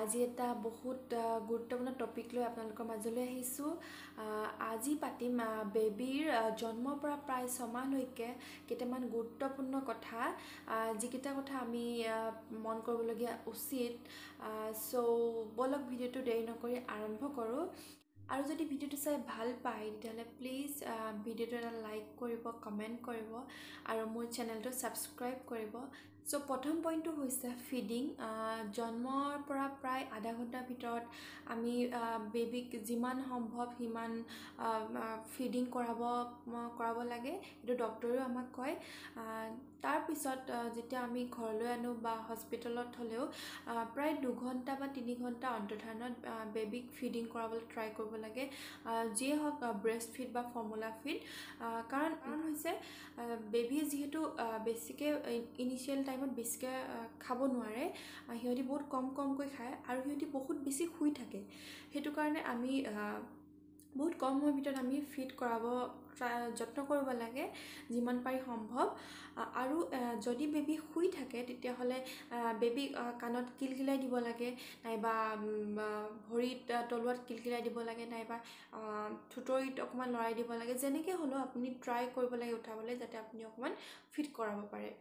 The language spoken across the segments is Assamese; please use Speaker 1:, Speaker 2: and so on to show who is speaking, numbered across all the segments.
Speaker 1: আজি এটা বহুত গুৰুত্বপূৰ্ণ টপিক লৈ আপোনালোকৰ মাজলৈ আহিছোঁ। আজি পাতিম বেবীৰ জন্মৰ পৰা প্ৰায় 6 মাহলৈকে কেইটামান গুৰুত্বপূৰ্ণ কথা, যিকেইটা কথা আমি মন কৰিবলগীয়া উচিত। বলক ভিডিঅ'টো দেৰি নকৰি আৰম্ভ কৰোঁ। আৰু যদি ভিডিঅ'টো চাই ভাল পায় তেতিয়াহ'লে প্লিজ ভিডিঅ'টো এটা লাইক কৰিব, কমেণ্ট কৰিব আৰু মোৰ চেনেলটো ছাবস্ক্ৰাইব কৰিব। প্ৰথম পইণ্টটো হৈছে ফিডিং। জন্মৰ পৰা প্ৰায় আধা ঘণ্টাৰ ভিতৰত আমি বেবীক যিমান সম্ভৱ সিমান ফিডিং কৰাব লাগে, এইটো ডক্টৰেও আমাক কয়। তাৰপিছত যেতিয়া আমি ঘৰলৈ আনো বা হস্পিটেলত হ'লেও প্ৰায় 2 ঘণ্টা বা 3 ঘণ্টা অন্তৰ্ধানত বেবীক ফিডিং কৰাবলৈ ট্ৰাই কৰিব লাগে, যিয়ে হওক ব্ৰেষ্ট ফিড বা ফৰ্মুলা ফিড। কাৰণ হৈছে বেবীয়ে যিহেতু বেছিকৈ ইনিচিয়েল টাইমত বেছিকৈ খাব নোৱাৰে, সিহঁতি বহুত কমকৈ খায় আৰু সিহঁতি বহুত বেছি শুই থাকে। সেইটো কাৰণে আমি বহুত কম সময়ৰ ভিতৰত আমি ফিড কৰাব যত্ন কৰিব লাগে যিমান পাৰি সম্ভৱ। আৰু যদি বেবী শুই থাকে তেতিয়াহ'লে বেবী কাণত কিলকিলাই দিব লাগে, নাইবা ভৰিত তলুৱাত কিলকিলাই দিব লাগে, নাইবা থুতৰিত অকণমান লৰাই দিব লাগে। যেনেকৈ হ'লেও আপুনি ট্ৰাই কৰিব লাগে উঠাবলৈ, যাতে আপুনি অকণমান ফিড কৰাব পাৰে।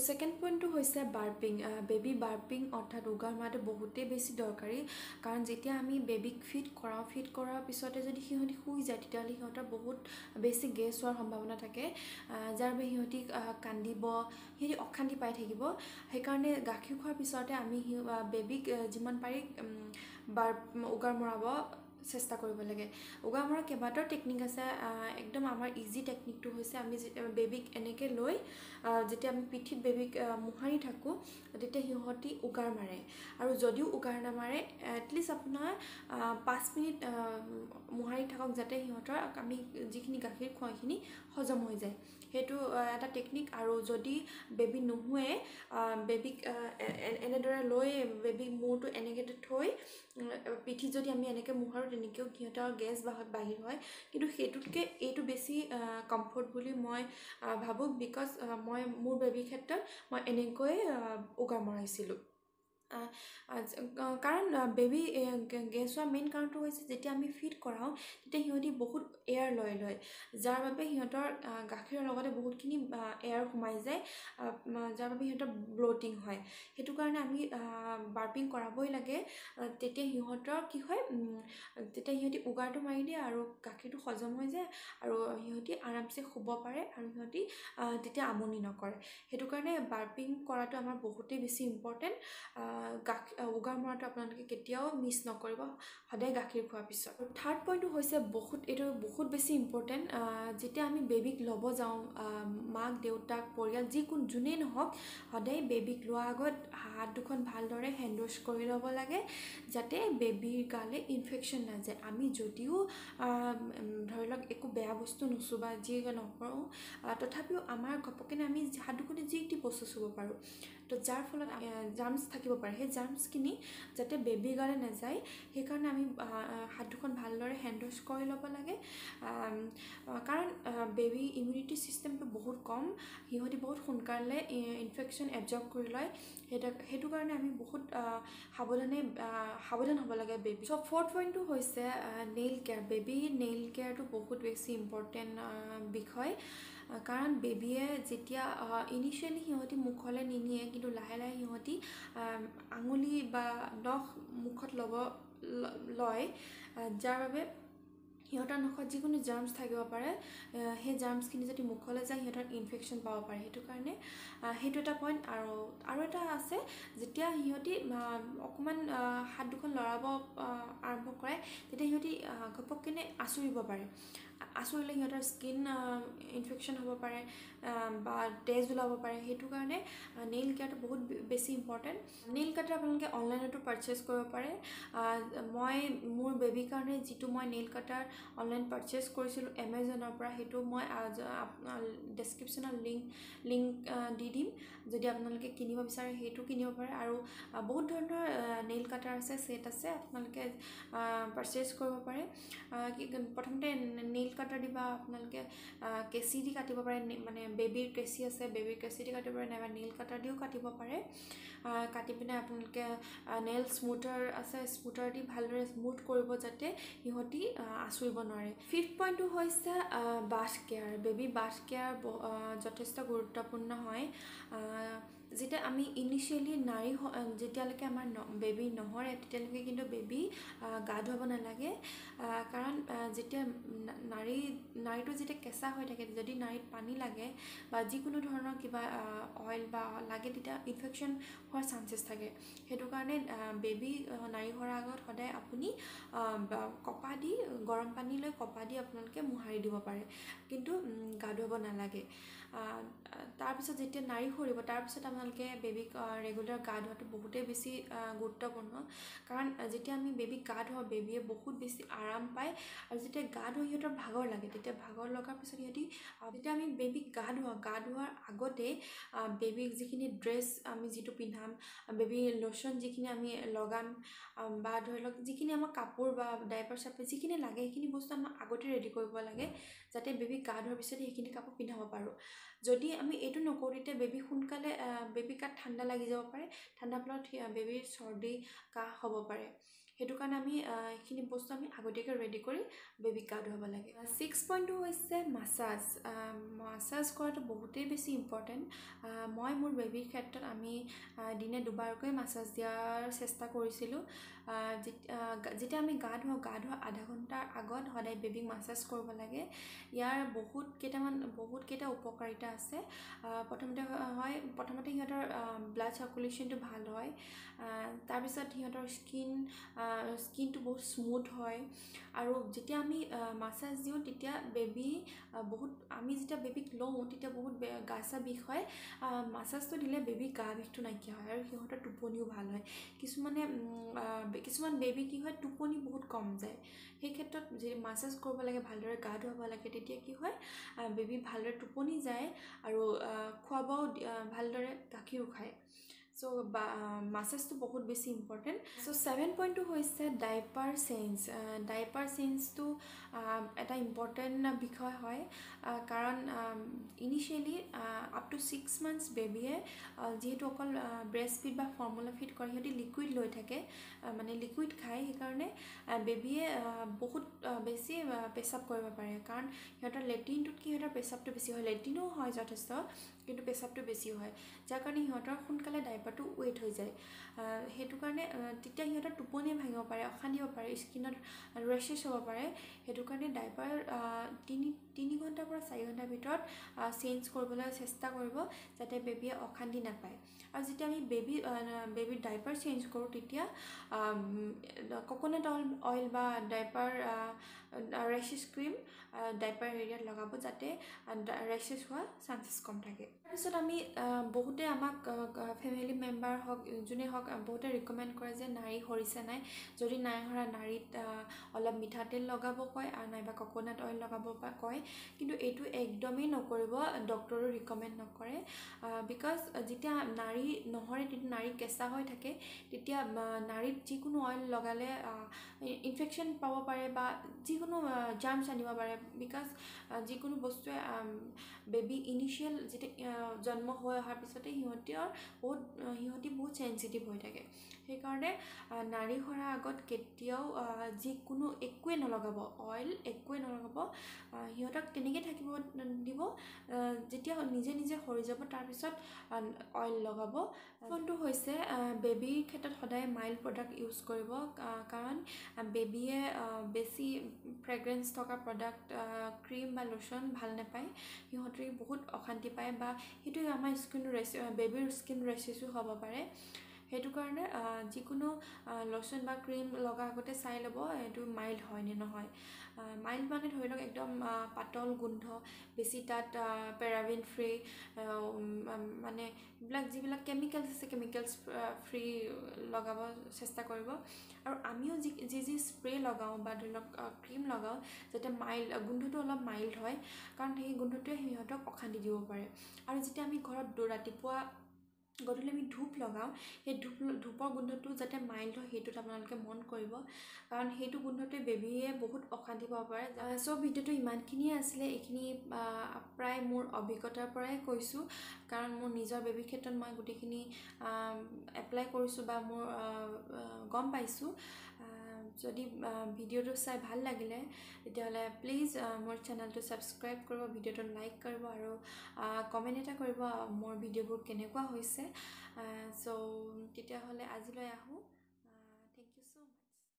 Speaker 1: ছেকেণ্ড পইণ্টটো হৈছে বাৰ্পিং। বেবী বাৰ্পিং অৰ্থাৎ উগাৰ মাৰাটো বহুতেই বেছি দৰকাৰী। কাৰণ যেতিয়া আমি বেবীক ফিড কৰাৰ পিছতে যদি সিহঁতি শুই যায় তেতিয়াহ'লে সিহঁতৰ বহুত বেছি গেছ হোৱাৰ সম্ভাৱনা থাকে, যাৰ বাবে সিহঁতি কান্দিব, সিহঁতি অশান্তি পাই থাকিব। সেইকাৰণে গাখীৰ খোৱাৰ পিছতে আমি বেবীক যিমান পাৰি উগাৰ মৰাব চেষ্টা কৰিব লাগে। উগাৰ মৰা কেইবাটাও টেকনিক আছে। একদম আমাৰ ইজি টেকনিকটো হৈছে আমি বেবীক এনেকৈ লৈ যেতিয়া আমি পিঠিত বেবীক মোহাৰি থাকোঁ তেতিয়া সিহঁতি উগাৰ মাৰে। আৰু যদিও উগাৰ নামাৰে এটলিষ্ট আপোনাৰ 5 মিনিট মোহাৰি থাকক, যাতে সিহঁতৰ আমি যিখিনি গাখীৰ খুৱাওঁ সেইখিনি হজম হৈ যায়। সেইটো এটা টেকনিক। আৰু যদি বেবী নুশুৱে, বেবীক এনেদৰে লৈ বেবীক মূৰটো এনেকৈ থৈ পিঠিত যদি আমি এনেকৈ মোহাৰোঁ, তেনেকৈও সিহঁতৰ গেছ বাহিৰ হয়। কিন্তু সেইটোতকৈ এইটো বেছি কমফৰ্ট বুলি মই ভাবোঁ, বিকজ মই মোৰ বেবীৰ ক্ষেত্ৰত মই এনেকৈ উগাৰ মৰাইছিলোঁ। কাৰণ বেবী গেছ হোৱা মেইন কাৰণটো হৈছে যেতিয়া আমি ফিড কৰাওঁ তেতিয়া সিহঁতি বহুত এয়াৰ লয়, যাৰ বাবে সিহঁতৰ গাখীৰৰ লগতে বহুতখিনি এয়াৰ সোমাই যায়, যাৰ বাবে সিহঁতৰ ব্লটিং হয়। সেইটো কাৰণে আমি বাৰ্পিং কৰাবই লাগে। তেতিয়া সিহঁতৰ কি হয়, তেতিয়া সিহঁতি উগাৰটো মাৰি দিয়ে আৰু গাখীৰটো হজম হৈ যায় আৰু সিহঁতি আৰামছে শুব পাৰে আৰু সিহঁতি তেতিয়া আমনি নকৰে। সেইটো কাৰণে বাৰ্পিং কৰাটো আমাৰ বহুতেই বেছি ইম্পৰ্টেণ্ট। উগাৰ মৰাটো আপোনালোকে কেতিয়াও মিছ নকৰিব, সদায় গাখীৰ খোৱাৰ পিছত। থাৰ্ড পইণ্টটো হৈছে এইটো বহুত বেছি ইম্পৰ্টেণ্ট। যেতিয়া আমি বেবীক ল'ব যাওঁ, মাক দেউতাক পৰিয়াল যোনেই নহওক, সদায় বেবীক লোৱাৰ আগত হাত দুখন ভালদৰে হেণ্ড ৱাছ কৰি ল'ব লাগে, যাতে বেবীৰ গালৈ ইনফেকশ্যন নাযায়। আমি যদিও ধৰি লওক একো বেয়া বস্তু নুচুওঁ বা যি নকৰোঁ, তথাপিও আমাৰ ঘপকনে আমি হাত দুখনে যি টি বস্তু চুব পাৰোঁ, তো যাৰ ফলত জাৰ্মছ থাকিব পাৰে। সেই জাৰ্মছখিনি যাতে বেবীৰ গালৈ নাযায় সেইকাৰণে আমি হাত দুখন ভালদৰে হেণ্ড ৱাছ কৰি ল'ব লাগে। কাৰণ বেবী ইমিউনিটি চিষ্টেমটো বহুত কম, সিহঁতি বহুত সোনকালে ইনফেকশ্যন এবজৰ্ব কৰি লয়। সেইটো কাৰণে আমি বহুত সাৱধান হ'ব লাগে বেবী। ফ'ৰ্থ পইণ্টটো হৈছে নেইল কেয়াৰ। বেবী নেইল কেয়াৰটো বহুত বেছি ইম্পৰ্টেণ্ট বিষয়। কাৰণ বেবীয়ে যেতিয়া ইনিচিয়েলি সিহঁতি মুখলৈ নিনিয়ে, কিন্তু লাহে লাহে সিহঁতি আঙুলি বা নখ মুখত লয়, যাৰ বাবে সিহঁতৰ নখত যিকোনো জাৰ্মছ থাকিব পাৰে, সেই জাৰ্মছখিনি যদি মুখলৈ যায় সিহঁতৰ ইনফেকশ্যন পাব পাৰে। সেইটো কাৰণে সেইটো এটা পইণ্ট। আৰু এটা আছে, যেতিয়া সিহঁতি অকণমান হাত দুখন লৰাব আৰম্ভ কৰে তেতিয়া সিহঁতি ঘপককেনে আঁচুৰিব পাৰে। আঁচুৰিলে সিহঁতৰ স্কিন ইনফেকশ্যন হ'ব পাৰে বা তেজ ওলাব পাৰে। সেইটো কাৰণে নেইল কেয়াৰটো বহুত বেছি ইম্পৰ্টেণ্ট। নেইল কাটাৰ আপোনালোকে অনলাইনতো পাৰচেছ কৰিব পাৰে। মই মোৰ বেবীৰ কাৰণে যিটো মই নেইল কাটাৰ অনলাইন পাৰচেছ কৰিছিলোঁ এমেজনৰ পৰা, সেইটো মই ডেছক্ৰিপশ্যনত লিংক দি দিম। যদি আপোনালোকে কিনিব বিচাৰে সেইটো কিনিব পাৰে। আৰু বহুত ধৰণৰ নেইল কাটাৰ আছে, ছেট আছে, আপোনালোকে পাৰচেছ কৰিব পাৰে। প্ৰথমতে নেইল কাটাৰ দিবা আপোনালোকে কেঁচি দি কাটিব পাৰে, মানে বেবীৰ কেঁচি আছে বেবীৰ কেঁচি দি কাটিব পাৰে নাইবা নেইল কাটাৰ দিও কাটিব পাৰে কাটি পিনে আপোনালোকে নেইল স্মুথাৰ আছে স্মুথাৰ দি ভালদৰে স্মুথ কৰিব যাতে সিহঁতি আঁচুৰিব নোৱাৰে 5th পইণ্টটো হৈছে bath care baby bath care যথেষ্ট গুৰুত্বপূৰ্ণ হয় যেতিয়া আমি ইনিচিয়েলি নাৰী যেতিয়ালৈকে আমাৰ বেবী নহৰে তেতিয়ালৈকে কিন্তু বেবী গা ধুৱাব নালাগে কাৰণ যেতিয়া নাৰীটো যেতিয়া কেঁচা হৈ থাকে যদি নাৰীত পানী লাগে বা যিকোনো ধৰণৰ কিবা অইল বা লাগে তেতিয়া ইনফেকশ্যন হোৱাৰ চান্সেছ থাকে সেইটো কাৰণে বেবী নাৰী হোৱাৰ আগত সদায় আপুনি কপা দি গৰম পানী লৈ কপা দি আপোনালোকে মোহাৰি দিব পাৰে কিন্তু গা ধুৱাব নালাগে তাৰপিছত যেতিয়া নাৰী সৰিব তাৰপিছত আপোনালোকে বেবীক ৰেগুলাৰ গা ধোৱাটো বহুতেই বেছি গুৰুত্বপূৰ্ণ কাৰণ যেতিয়া আমি বেবীক গা ধুৱাওঁ বেবীয়ে বহুত বেছি আৰাম পায় আৰু যেতিয়া গা ধুৱাই সিহঁতৰ ভাগৰ লাগে তেতিয়া ভাগৰ লগাৰ পিছত সিহঁতি যেতিয়া আমি বেবীক গা ধোৱাৰ আগতে বেবীক যিখিনি ড্ৰেছ আমি যিটো পিন্ধাম বেবী লোচন যিখিনি আমি লগাম বা ধৰি লওক যিখিনি আমাৰ কাপোৰ বা ডাইপাৰ চাইপাৰ যিখিনি লাগে সেইখিনি বস্তু আমাক আগতে ৰেডি কৰিব লাগে যাতে বেবীক গা ধোৱাৰ পিছত সেইখিনি কাপোৰ পিন্ধাব পাৰোঁ যদি আমি এইটো নকৰোঁ তেতিয়া বেবী সোনকালে বেবী গাত ঠাণ্ডা লাগি যাব পাৰে ঠাণ্ডা ফলত বেবীৰ চৰ্দি কাহ হ'ব পাৰে সেইটো কাৰণে আমি এইখিনি বস্তু আমি আগতীয়াকৈ ৰেডি কৰি বেবীক গা ধুৱাব লাগে 6th পইণ্টটো হৈছে মাছাজ কৰাটো বহুতেই বেছি ইম্পৰ্টেণ্ট মই মোৰ বেবীৰ ক্ষেত্ৰত আমি দিনে দুবাৰকৈ মাছাজ দিয়াৰ চেষ্টা কৰিছিলোঁ যেতিয়া আমি গা ধোৱা আধা ঘণ্টাৰ আগত সদায় বেবীক মাছাজ কৰিব লাগে ইয়াৰ বহুত কেইটা উপকাৰিতা আছে প্ৰথমতে সিহঁতৰ ব্লাড চাৰ্কুলেশ্যনটো ভাল হয় তাৰপিছত সিহঁতৰ স্কিনটো বহুত স্মুথ হয় আৰু যেতিয়া আমি মাছাজ দিওঁ তেতিয়া আমি যেতিয়া বেবীক লওঁ তেতিয়া বহুত গা চা বিষ হয় মাছাজটো দিলে বেবী গা বিষটো নাইকিয়া হয় আৰু সিহঁতৰ টোপনিও ভাল হয় কিছুমান বেবী কি হয় টোপনি বহুত কম যায় সেই ক্ষেত্ৰত যদি মাছাজ কৰিব লাগে ভালদৰে গা ধুৱাব লাগে তেতিয়া কি হয় বেবী ভালদৰে টোপনি যায় আৰু খোৱা বোৱাও ভালদৰে গাখীৰো খায় চ' মাছাজটো বহুত বেছি ইম্পৰ্টেণ্ট চ' 7th পইণ্টটো হৈছে ডাইপাৰ চেঞ্জটো এটা ইম্পৰ্টেণ্ট বিষয় হয় কাৰণ ইনিচিয়েলি আপ টু 6 months বেবীয়ে যিহেতু অকল ব্ৰেষ্ট ফিড বা ফৰ্মুলা ফিড কৰে সিহঁতি লিকুইড লৈ থাকে মানে লিকুইড খায় সেইকাৰণে বেবীয়ে বহুত বেছি পেচাব কৰিব পাৰে কাৰণ সিহঁতৰ লেট্ৰিনটোতকৈ সিহঁতৰ পেচাবটো বেছি হয় লেট্ৰিনো হয় যথেষ্ট কিন্তু পেচাবটো বেছি হয় যাৰ কাৰণে সিহঁতৰ সোনকালে ডাইপাৰটো ৱেট হৈ যায় সেইটো কাৰণে তেতিয়া সিহঁতৰ টোপনি ভাঙিব পাৰে অশান্তি হ'ব পাৰে স্কিনত ৰেচেছ হ'ব পাৰে সেইটো কাৰণে ডাইপাৰ 3 ঘণ্টাৰ পৰা 4 ঘণ্টাৰ ভিতৰত চেঞ্জ কৰিবলৈ চেষ্টা কৰিব যাতে বেবীয়ে অশান্তি নাপায় আৰু যেতিয়া আমি বেবীৰ ডাইপাৰ চেঞ্জ কৰোঁ তেতিয়া কোকোনাট অইল বা ডাইপাৰ ৰেচেছ ক্ৰীম ডাইপাৰ এৰিয়াত লগাব যাতে ৰেচেছ হোৱা চান্সেছ কম থাকে তাৰপিছত আমি বহুতে আমাক ফেমিলি মেম্বাৰ হওক যোনে হওক বহুতে ৰিকমেণ্ড কৰে যে নাৰী সৰিছে নাই যদি নাই সৰা নাৰীত অলপ মিঠাতেল লগাব কয় আৰু নাইবা কোকোনাট অইল লগাব কয় কিন্তু এইটো একদমেই নকৰিব ডক্টৰেও ৰিকমেণ্ড নকৰে বিকজ যেতিয়া নাৰী নহৰে কিন্তু নাৰী কেঁচা হৈ থাকে তেতিয়া নাৰীত যিকোনো অইল লগালে ইনফেকশ্যন পাব পাৰে বা যিকোনো জাৰ্মছ আনিব পাৰে বিকজ যিকোনো বস্তুৱে বেবী ইনিচিয়েল যেতিয়া জন্ম হৈ অহাৰ পিছতে সিহঁতি বহুত চেঞ্চিটিভ হৈ থাকে সেইকাৰণে নাৰী সৰাৰ আগত কেতিয়াও যিকোনো একোৱে নলগাব অইল একোৱে নলগাব সিহঁতক তেনেকৈ থাকিব দিব যেতিয়া নিজে সৰি যাব তাৰপিছত অইল লগাব কোনটো হৈছে বেবীৰ ক্ষেত্ৰত সদায় মাইল্ড প্ৰডাক্ট ইউজ কৰিব কাৰণ বেবীয়ে বেছি ফ্ৰেগ্ৰেঞ্চ থকা প্ৰডাক্ট ক্ৰীম বা লোচন ভাল নাপায় সিহঁতে বহুত অশান্তি পায় বা সেইটোৱে আমাৰ বেবীৰ স্কিন ৰেচেছো হ'ব পাৰে সেইটো কাৰণে যিকোনো লোচন বা ক্ৰীম লগা আগতে চাই ল'ব এইটো মাইল্ড হয় নে নহয় মাইল্ড মানে ধৰি লওক একদম পাতল গোন্ধ বেছি তাত পেৰাবিন ফ্ৰী মানে যিবিলাক কেমিকেলছ আছে কেমিকেলছ ফ্ৰী লগাব চেষ্টা কৰিব আৰু আমিও যি স্প্ৰে লগাওঁ বা ধৰি লওক ক্ৰীম লগাওঁ যাতে গোন্ধটো অলপ মাইল্ড হয় কাৰণ সেই গোন্ধটোৱে সিহঁতক অশান্তি দিব পাৰে আৰু যেতিয়া আমি ঘৰত ৰাতিপুৱা গধূলি আমি ধূপ লগাওঁ সেই ধূপৰ গোন্ধটো যাতে মাইল্ড হয় সেইটোত আপোনালোকে মন কৰিব কাৰণ সেইটো গোন্ধটোৱে বেবীয়ে বহুত অশান্তি পাব পাৰে চ' ভিডিঅ'টো ইমানখিনিয়ে আছিলে এইখিনি প্ৰায় মোৰ অভিজ্ঞতাৰ পৰাই কৈছোঁ কাৰণ মোৰ নিজৰ বেবীৰ ক্ষেত্ৰত মই গোটেইখিনি এপ্লাই কৰিছোঁ বা মোৰ গম পাইছোঁ যদি ভিডিঅ'টো চাই ভাল লাগিলে তেতিয়াহ'লে প্লিজ মোৰ চেনেলটো ছাবস্ক্ৰাইব কৰিব ভিডিঅ'টো লাইক কৰিব আৰু কমেণ্ট এটা কৰিব মোৰ ভিডিঅ'বোৰ কেনেকুৱা হৈছে চ' তেতিয়াহ'লে আজিলৈ আহোঁ